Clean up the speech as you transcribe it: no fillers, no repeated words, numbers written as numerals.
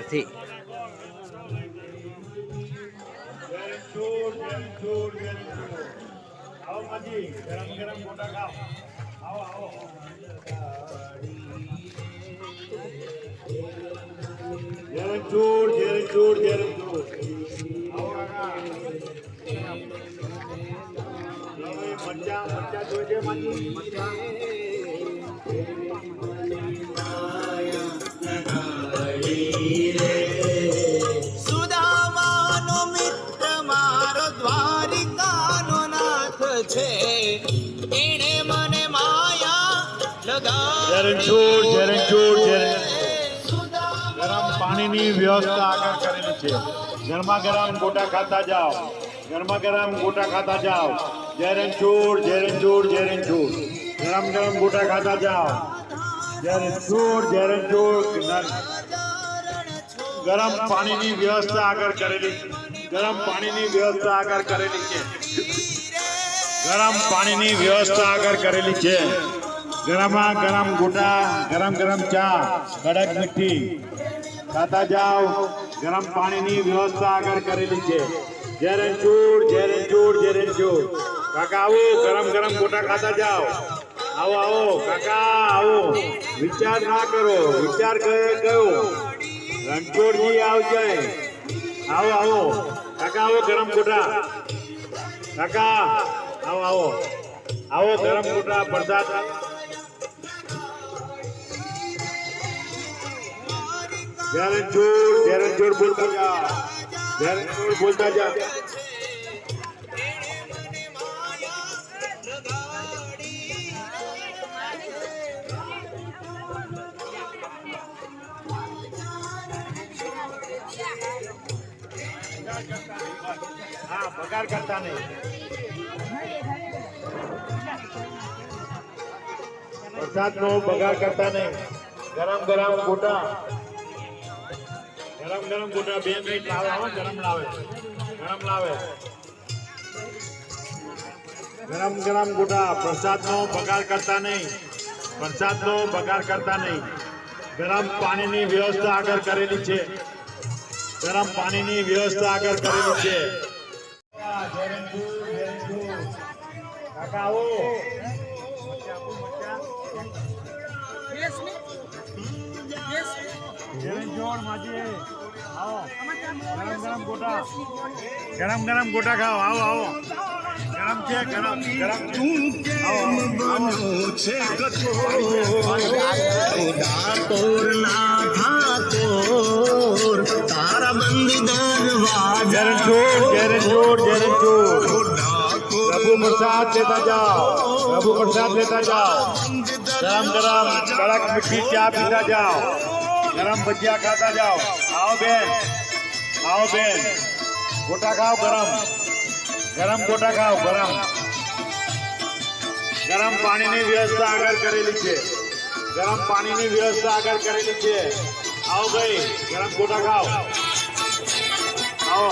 થી સુદામાનો મિત્ર મારો દ્વારિકાનો નાથ છે, એણે મને માયા ગરમ પાણીની વ્યવસ્થા આગળ કરેલી છે. ગરમા ગરમ ગોટા ખાતા જાઓ, ગરમા ગરમ ગોટા ખાતા જાઓ. જય રણછોડ જય રણછોડ જય રણછોડ. ગરમ ગરમ ગોટા ખાતા જાઓ. જય રણછોડ જય રણછોડ. ગરમ પાણીની વ્યવસ્થા આગળ કરેલી છે. ગરમ પાણીની વ્યવસ્થા આગળ કરેલી છે. ગરમ પાણીની વ્યવસ્થા આગળ કરેલી છે. ગરમા ગરમ ગોટા, ગરમ ગરમ ચા, કડક મીઠી ખાતા જાઓ. ગરમ પાણીની વ્યવસ્થા આગળ કરેલી છે. જય રણછોડ જય રણછોડ જય રણછોડ. કાકા આવો, ગરમ ગરમ ગોટા ખાતા જાઓ. આવો આવો કાકા આવો. વિચાર ના કરો, વિચાર કયો રણછોડજી આવજે. આવો આવો કાકા આવો, ગરમ ગોટા કાકા આવો આવો આવો ગરમ ગોટા પ્રસાદ. જય રણછોડ બોલતા જા, જય રણછોડ બોલતા જા. હા, પગાર કરતા નહીં. પ્રસાદનો પગાર કરતા નહીં. ગરમ ગરમ ગોટા, ગરમ ગરમ ગોટા. 2 મિનિટ લાવે, આવો ગરમ લાવે, ગરમ લાવે. ગરમ ગરમ ગોટા. પ્રસાદનો બગાડ કરતા નહીં, પ્રસાદનો બગાડ કરતા નહીં. ગરમ પાણીની વ્યવસ્થા આગળ કરેલી છે. ગરમ પાણીની વ્યવસ્થા આગળ કરેલી છે. કાકા આવો. ગરમ ગરમ ગોટા, ગરમ ગરમ ગોટા ખાઓ. આવો આવો. ગરમ છે, ગરમ ગરમ તારા બંધ દરવાજા. પ્રભુ પ્રસાદ લેતા જાઓ, પ્રભુ પ્રસાદ લેતા જાઓ. ગરમ ગરમ કડક મીઠી ચા પીતા જાઓ. ગરમ ભજીયા ખાતા જાઓ. આવો બેન, આવો બેન. ગોટા ખાઓ. ગરમ ગરમ ગોટા ખાઓ. ગરમ ગરમ પાણીની વ્યવસ્થા આગળ કરેલી છે. ગરમ પાણીની વ્યવસ્થા આગળ કરેલી છે. આવો ભાઈ, ગરમ ગોટા ખાઓ. આવો.